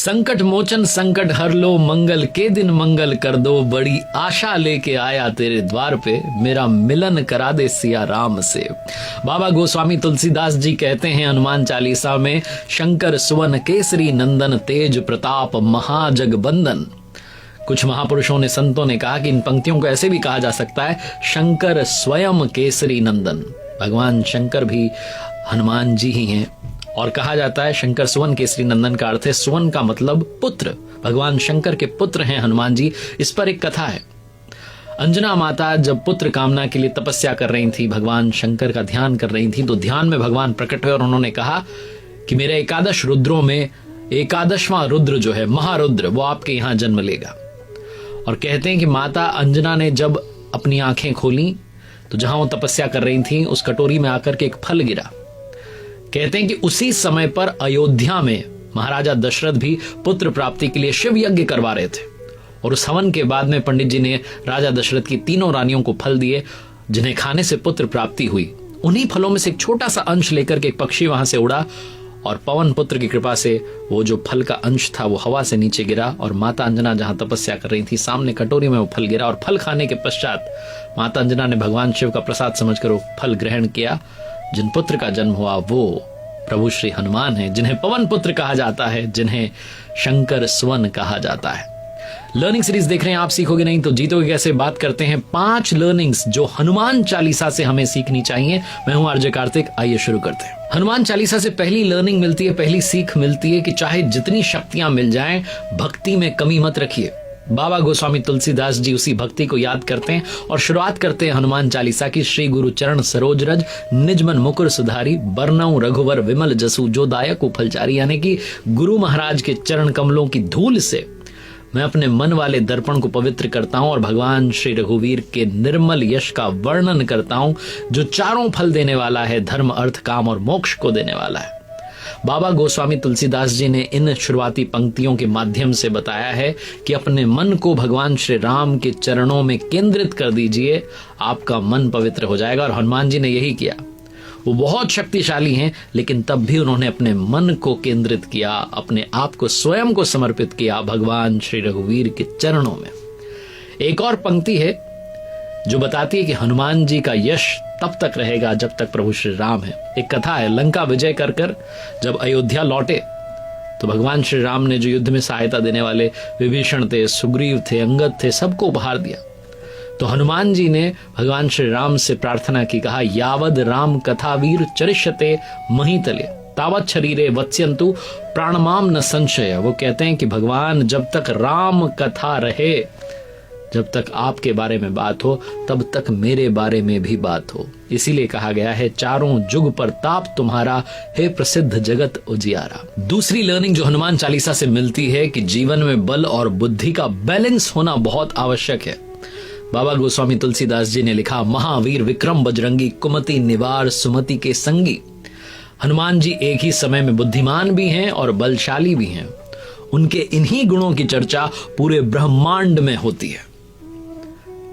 संकट मोचन संकट हर लो, मंगल के दिन मंगल कर दो, बड़ी आशा लेके आया तेरे द्वार पे, मेरा मिलन करा दे सिया राम से। बाबा गोस्वामी तुलसीदास जी कहते हैं हनुमान चालीसा में, शंकर सुवन केसरी नंदन, तेज प्रताप महाजगबंदन। कुछ महापुरुषों ने, संतों ने कहा कि इन पंक्तियों को ऐसे भी कहा जा सकता है, शंकर स्वयं केसरी नंदन। भगवान शंकर भी हनुमान जी ही हैं। और कहा जाता है शंकर सुवन केसरी नंदन का अर्थ है, सुवन का मतलब पुत्र, भगवान शंकर के पुत्र हैं हनुमान जी। इस पर एक कथा है। अंजना माता जब पुत्र कामना के लिए तपस्या कर रही थी, भगवान शंकर का ध्यान कर रही थी, तो ध्यान में भगवान प्रकट हुए और उन्होंने कहा कि मेरे एकादश रुद्रों में 11वां रुद्र जो है, महारुद्र, वो आपके यहां जन्म लेगा। और कहते हैं कि माता अंजना ने जब अपनी आंखें खोली तो जहां वो तपस्या कर रही थी, उस कटोरी में आकर के एक फल गिरा। कहते हैं कि उसी समय पर अयोध्या में महाराजा दशरथ भी पुत्र प्राप्ति के लिए शिव यज्ञ करवा रहे थे। और उस हवन के बाद में पंडित जी ने राजा दशरथ की 3 रानियों को फल दिए, जिन्हें खाने से पुत्र प्राप्ति हुई। उन्हीं फलों में से एक छोटा सा अंश लेकर के एक पक्षी वहां से उड़ा और पवन पुत्र की कृपा से वो जो फल का अंश था वो हवा से नीचे गिरा। और माता अंजना जहां तपस्या कर रही थी, सामने कटोरी में वो फल गिरा। और फल खाने के पश्चात माता अंजना ने भगवान शिव का प्रसाद समझकर वो फल ग्रहण किया। जिन पुत्र का जन्म हुआ वो प्रभु श्री हनुमान है, जिन्हें पवन पुत्र कहा जाता है, जिन्हें शंकर सुवन कहा जाता है। लर्निंग सीरीज देख रहे हैं आप, सीखोगे नहीं तो जीतोगे कैसे। बात करते हैं 5 लर्निंग्स जो हनुमान चालीसा से हमें सीखनी चाहिए। मैं हूं आरजे कार्तिक, आइए शुरू करते हैं। हनुमान चालीसा से पहली लर्निंग मिलती है, पहली सीख मिलती है कि चाहे जितनी शक्तियां मिल जाएं, भक्ति में कमी मत रखिए। बाबा गोस्वामी तुलसीदास जी उसी भक्ति को याद करते हैं और शुरुआत करते हैं हनुमान चालीसा की। श्री गुरु चरण सरोज रज, निजमन मुकुर सुधारी, बरनऊ रघुवर विमल जसु, जो दायक फलचारी। यानी कि गुरु महाराज के चरण कमलों की धूल से मैं अपने मन वाले दर्पण को पवित्र करता हूं और भगवान श्री रघुवीर के निर्मल यश का वर्णन करता हूं, जो चारों फल देने वाला है, धर्म अर्थ काम और मोक्ष को देने वाला है। बाबा गोस्वामी तुलसीदास जी ने इन शुरुआती पंक्तियों के माध्यम से बताया है कि अपने मन को भगवान श्री राम के चरणों में केंद्रित कर दीजिए, आपका मन पवित्र हो जाएगा। और हनुमान जी ने यही किया। वो बहुत शक्तिशाली हैं, लेकिन तब भी उन्होंने अपने मन को केंद्रित किया, अपने आप को स्वयं को समर्पित किया भगवान श्री रघुवीर के चरणों में। एक और पंक्ति है जो बताती है कि हनुमान जी का यश तब तक रहेगा जब तक प्रभु श्री राम है। एक कथा है, लंका विजय कर जब अयोध्या लौटे तो भगवान श्री राम ने जो युद्ध में सहायता देने वाले विभीषण थे, सुग्रीव थे, अंगद थे, सबको उपहार दिया। तो हनुमान जी ने भगवान श्री राम से प्रार्थना की, कहा यावद राम कथा वीर चरिष्यते महीतले तावत शरीरे वत्स्यन्तु प्राणमाम न संशय। वो कहते हैं कि भगवान जब तक राम कथा रहे, जब तक आपके बारे में बात हो, तब तक मेरे बारे में भी बात हो। इसीलिए कहा गया है, चारों जुग पर ताप तुम्हारा, हे प्रसिद्ध जगत उजियारा। दूसरी लर्निंग जो हनुमान चालीसा से मिलती है कि जीवन में बल और बुद्धि का बैलेंस होना बहुत आवश्यक है। बाबा गोस्वामी तुलसीदास जी ने लिखा, महावीर विक्रम बजरंगी, कुमति निवार सुमति के संगी। हनुमान जी एक ही समय में बुद्धिमान भी हैं और बलशाली भी हैं। उनके इन्हीं गुणों की चर्चा पूरे ब्रह्मांड में होती है।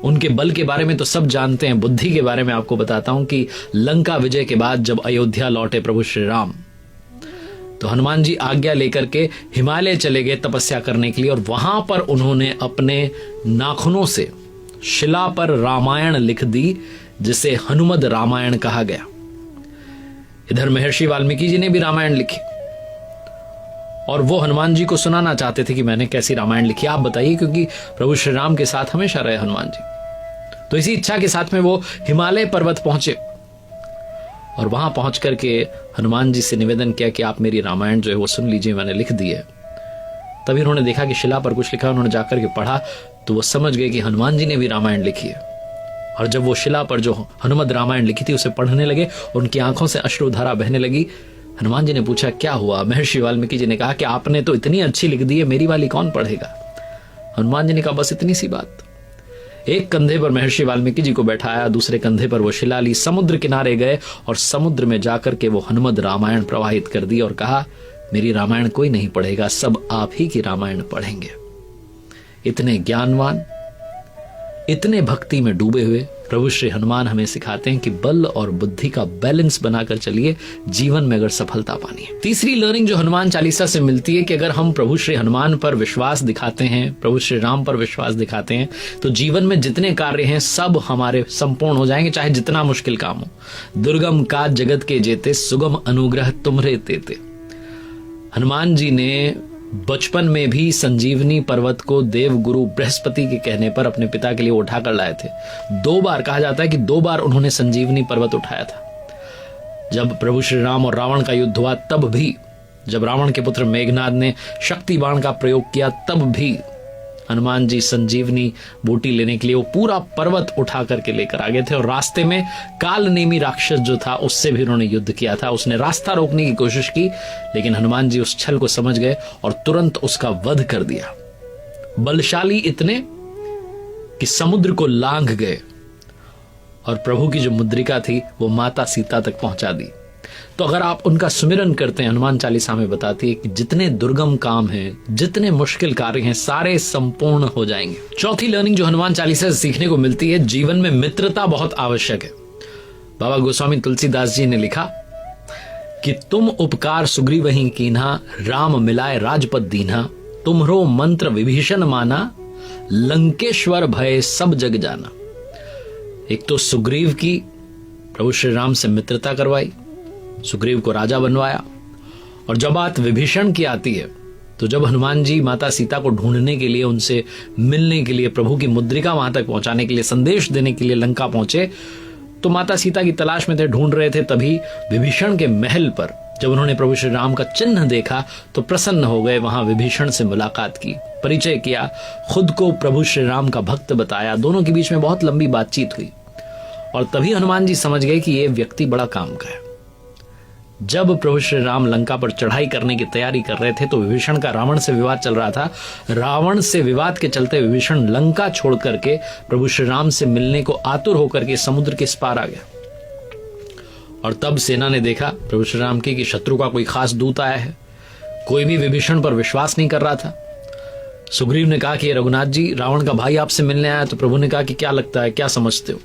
उनके बल के बारे में तो सब जानते हैं, बुद्धि के बारे में आपको बताता हूं कि लंका विजय के बाद जब अयोध्या लौटे प्रभु श्री राम, तो हनुमान जी आज्ञा लेकर के हिमालय चले गए तपस्या करने के लिए। और वहां पर उन्होंने अपने नाखूनों से शिला पर रामायण लिख दी, जिसे हनुमद रामायण कहा गया। इधर महर्षि वाल्मीकि जी ने भी रामायण लिखी और वो हनुमान जी को सुनाना चाहते थे कि मैंने कैसी रामायण लिखी, आप बताइए, क्योंकि प्रभु श्री राम के साथ हमेशा रहे हनुमान जी। तो इसी इच्छा के साथ में वो हिमालय पर्वत पहुंचे और वहां पहुंच करके हनुमान जी से निवेदन किया कि आप मेरी रामायण जो है वो सुन लीजिए, मैंने लिख दी है। तभी उन्होंने देखा कि शिला पर कुछ लिखा, उन्होंने जाकर के पढ़ा तो वो समझ गए कि हनुमान जी ने भी रामायण लिखी है। और जब वो शिला पर जो हनुमद रामायण लिखी थी उसे पढ़ने लगे, उनकी आंखों से अश्रुधारा बहने लगी। हनुमान जी ने पूछा क्या हुआ? महर्षि वाल्मीकि जी ने कहा कि आपने तो इतनी अच्छी लिख दी है, मेरी वाली कौन पढ़ेगा? हनुमान जी ने कहा बस इतनी सी बात। एक कंधे पर महर्षि वाल्मीकि जी को बैठाया, दूसरे कंधे पर वो शिला ली, समुद्र किनारे गए और समुद्र में जाकर के वो हनुमद रामायण प्रवाहित कर दी और कहा मेरी रामायण कोई नहीं पढ़ेगा, सब आप ही की रामायण पढ़ेंगे। इतने ज्ञानवान, इतने भक्ति में डूबे हुए प्रभु श्री हनुमान हमें सिखाते हैं कि बल और बुद्धि का बैलेंस बनाकर चलिए जीवन में अगर सफलता पानी है। तीसरी लर्निंग जो हनुमान चालीसा से मिलती है कि अगर हम प्रभु श्री हनुमान पर विश्वास दिखाते हैं, प्रभु श्री राम पर विश्वास दिखाते हैं, तो जीवन में जितने कार्य हैं सब हमारे संपूर्ण हो जाएंगे, चाहे जितना मुश्किल काम हो। दुर्गम काज जगत के जेते, सुगम अनुग्रह तुमरे तेते। हनुमान जी ने बचपन में भी संजीवनी पर्वत को देव गुरु बृहस्पति के कहने पर अपने पिता के लिए उठा कर लाए थे। 2 बार कहा जाता है कि 2 बार उन्होंने संजीवनी पर्वत उठाया था। जब प्रभु श्री राम और रावण का युद्ध हुआ तब भी, जब रावण के पुत्र मेघनाद ने शक्ति बाण का प्रयोग किया तब भी हनुमान जी संजीवनी बूटी लेने के लिए वो पूरा पर्वत उठा करके लेकर आ गए थे। और रास्ते में कालनेमी राक्षस जो था उससे भी उन्होंने युद्ध किया था। उसने रास्ता रोकने की कोशिश की, लेकिन हनुमान जी उस छल को समझ गए और तुरंत उसका वध कर दिया। बलशाली इतने कि समुद्र को लांघ गए और प्रभु की जो मुद्रिका थी वो माता सीता तक पहुंचा दी। तो अगर आप उनका सुमिरन करते हैं, हनुमान चालीसा में बताती है कि जितने दुर्गम काम हैं, जितने मुश्किल कार्य हैं, सारे संपूर्ण हो जाएंगे। चौथी लर्निंग जो हनुमान चालीसा से सीखने को मिलती है, जीवन में मित्रता बहुत आवश्यक है। बाबा गोस्वामी तुलसीदास जी ने लिखा कि तुम उपकार सुग्रीवहि कीन्हा, राम मिलाए राजपद दीन्हा, तुम्हरो मंत्र विभीषण माना, लंकेश्वर भय सब जग जाना। एक तो सुग्रीव की प्रभु श्री राम से मित्रता करवाई, सुग्रीव को राजा बनवाया। और जब बात विभीषण की आती है, तो जब हनुमान जी माता सीता को ढूंढने के लिए, उनसे मिलने के लिए, प्रभु की मुद्रिका वहां तक पहुंचाने के लिए, संदेश देने के लिए लंका पहुंचे, तो माता सीता की तलाश में थे, ढूंढ रहे थे। तभी विभीषण के महल पर जब उन्होंने प्रभु श्री राम का चिन्ह देखा तो प्रसन्न हो गए। वहां विभीषण से मुलाकात की, परिचय किया, खुद को प्रभु श्री राम का भक्त बताया। दोनों के बीच में बहुत लंबी बातचीत हुई और तभी हनुमान जी समझ गए कि ये व्यक्ति बड़ा काम का है। जब प्रभु श्री राम लंका पर चढ़ाई करने की तैयारी कर रहे थे तो विभीषण का रावण से विवाद चल रहा था। रावण से विवाद के चलते विभीषण लंका छोड़ करके प्रभु श्री राम से मिलने को आतुर होकर के समुद्र के इस पार आ गया। और तब सेना ने देखा प्रभु श्री राम की कि शत्रु का कोई खास दूत आया है। कोई भी विभीषण पर विश्वास नहीं कर रहा था। सुग्रीव ने कहा कि रघुनाथ जी, रावण का भाई आपसे मिलने आया। तो प्रभु ने कहा कि क्या लगता है, क्या समझते हो?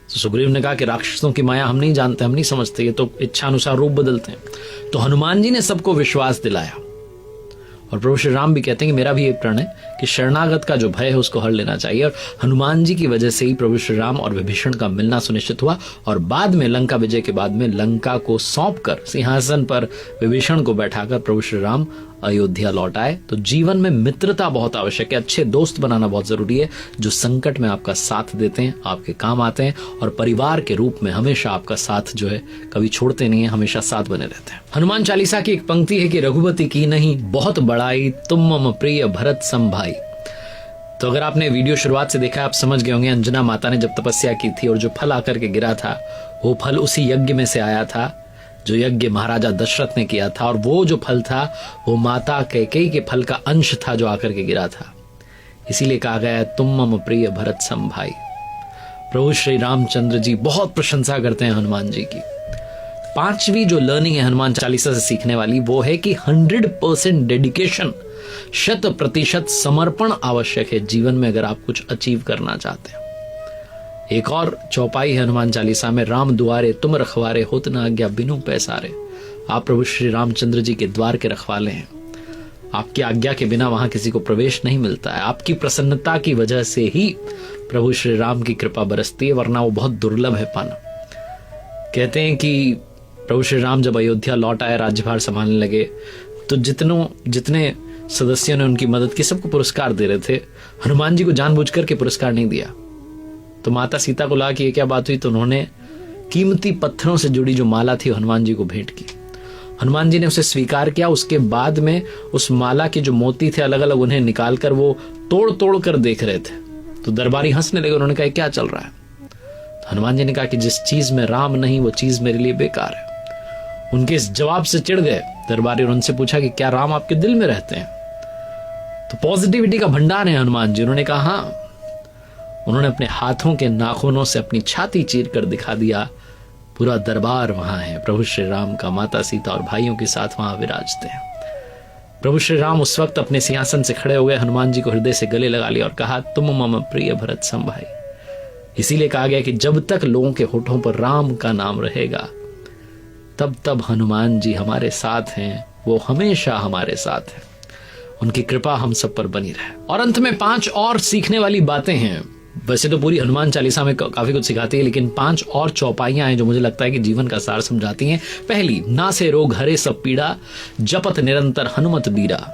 तो सुग्रीव ने कहा कि राक्षसों की माया हम नहीं जानते, हम नहीं समझते, ये तो इच्छा अनुसार रूप बदलते हैं। तो हनुमान जी ने सबको विश्वास दिलाया। और प्रभु श्री राम भी कहते हैं कि मेरा भी एक प्रण है कि शरणागत का जो भय है उसको हर लेना चाहिए। और हनुमान जी की वजह से ही प्रभु श्री राम और विभीषण का मिलना सुनिश्चित हुआ। और बाद में लंका विजय के बाद में लंका को सौंपकर सिंहासन पर विभीषण को बैठाकर प्रभु श्री राम अयोध्या लौट आए। तो जीवन में मित्रता बहुत आवश्यक है। अच्छे दोस्त बनाना बहुत जरूरी है, जो संकट में आपका साथ देते हैं, आपके काम आते हैं और परिवार के रूप में हमेशा आपका साथ जो है कभी छोड़ते नहीं है, हमेशा साथ बने रहते हैं। हनुमान चालीसा की एक पंक्ति है कि रघुपति की नहीं बहुत बड़ाई, तुम मम प्रिय भरत सम भाई। तो अगर आपने वीडियो शुरुआत से देखा, आप समझ गए होंगे अंजना माता ने जब तपस्या की थी और जो फल आकर के गिरा था वो फल उसी यज्ञ में से आया था जो यज्ञ महाराजा दशरथ ने किया था। और वो जो फल था वो माता कैकेयी के फल का अंश था जो आकर के गिरा था। इसीलिए कहा गया है तुम मम प्रिय भरत सम भाई। प्रभु श्री रामचंद्र जी बहुत प्रशंसा करते हैं हनुमान जी की। पांचवी जो लर्निंग है हनुमान चालीसा से सीखने वाली, वो है कि 100% डेडिकेशन, 100% समर्पण आवश्यक है जीवन में अगर आप कुछ अचीव करना चाहते हैं। एक और चौपाई है हनुमान चालीसा में, राम दुआरे तुम रखवारे, होत न आज्ञा बिनु पैसारे। आप प्रभु श्री रामचंद्र जी के द्वार के रखवाले हैं। आपकी आज्ञा के बिना वहां किसी को प्रवेश नहीं मिलता है। आपकी प्रसन्नता की वजह से ही प्रभु श्री राम की कृपा बरसती है, वरना वो बहुत दुर्लभ है पाना। कहते हैं कि प्रभु श्री राम जब अयोध्या लौट आए, राज्यभार संभालने लगे, तो जितने सदस्यों ने उनकी मदद की सबको पुरस्कार दे रहे थे। हनुमान जी को जानबूझकर के पुरस्कार नहीं दिया। तो माता सीता को लगा कि ये क्या बात हुई, तो उन्होंने कीमती पत्थरों से जुड़ी जो माला थी हनुमान जी को भेंट की। हनुमान जी ने उसे स्वीकार किया। उसके बाद में उस माला के जो मोती थे अलग अलग, उन्हें निकालकर वो तोड़ तोड़ कर देख रहे थे। तो दरबारी हंसने लगे। उन्होंने कहा क्या चल रहा है? तो हनुमान जी ने कहा कि जिस चीज में राम नहीं वो चीज मेरे लिए बेकार है। उनके इस जवाब से चिढ़ गए दरबारी और उनसे पूछा कि क्या राम आपके दिल में रहते हैं? तो पॉजिटिविटी का भंडार है हनुमान जी। उन्होंने कहा हाँ। उन्होंने अपने हाथों के नाखूनों से अपनी छाती चीर कर दिखा दिया, पूरा दरबार वहां है। प्रभु श्री राम का माता सीता और भाइयों के साथ वहां विराजते हैं। प्रभु श्री राम उस वक्त अपने सिंहासन से खड़े हो गए, हनुमान जी को हृदय से गले लगा लिया और कहा तुम मम प्रिय भरत सम भाई। इसीलिए कहा गया कि जब तक लोगों के होठों पर राम का नाम रहेगा तब तब हनुमान जी हमारे साथ हैं, वो हमेशा हमारे साथ हैं। उनकी कृपा हम सब पर बनी रहे। और अंत में 5 और सीखने वाली बातें हैं। वैसे तो पूरी हनुमान चालीसा में काफी कुछ सिखाती है, लेकिन 5 और चौपाइयां हैं जो मुझे लगता है कि जीवन का सार समझाती हैं। पहली, ना से रोग हरे सब पीड़ा, जपत निरंतर हनुमत बीरा।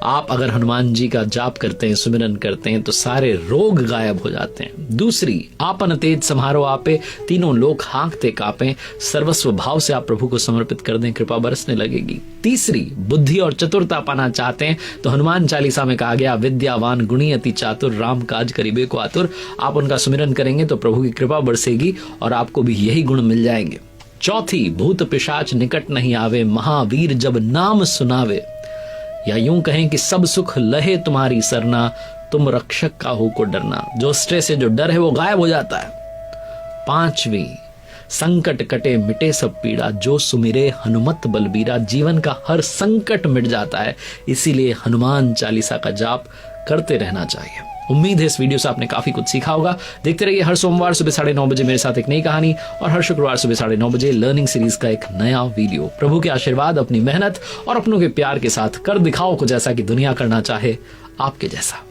आप अगर हनुमान जी का जाप करते हैं, सुमिरन करते हैं, तो सारे रोग गायब हो जाते हैं। दूसरी, आपन तेज सम्हारो आपे, तीनों लोग हाँकते कांपे। सर्वस्व भाव से आप प्रभु को समर्पित कर दें, कृपा बरसने लगेगी। तीसरी, बुद्धि और चतुरता पाना चाहते हैं तो हनुमान चालीसा में कहा गया, विद्यावान गुणी अति चातुर, राम काज करीबे को आतुर। आप उनका सुमिरन करेंगे तो प्रभु की कृपा बरसेगी और आपको भी यही गुण मिल जाएंगे। चौथी, भूत पिशाच निकट नहीं आवे, महावीर जब नाम सुनावे। या यूं कहें कि सब सुख लहे तुम्हारी सरना, तुम रक्षक का हो को डरना। जो स्ट्रेस है, जो डर है, वो गायब हो जाता है। पांचवी, संकट कटे मिटे सब पीड़ा, जो सुमिरे हनुमत बलबीरा। जीवन का हर संकट मिट जाता है, इसीलिए हनुमान चालीसा का जाप करते रहना चाहिए। उम्मीद है इस वीडियो से आपने काफी कुछ सीखा होगा। देखते रहिए हर सोमवार सुबह 9:30 बजे मेरे साथ एक नई कहानी, और हर शुक्रवार सुबह 9:30 बजे लर्निंग सीरीज का एक नया वीडियो। प्रभु के आशीर्वाद, अपनी मेहनत और अपनों के प्यार के साथ कर दिखाओ कुछ ऐसा कि दुनिया करना चाहे आपके जैसा।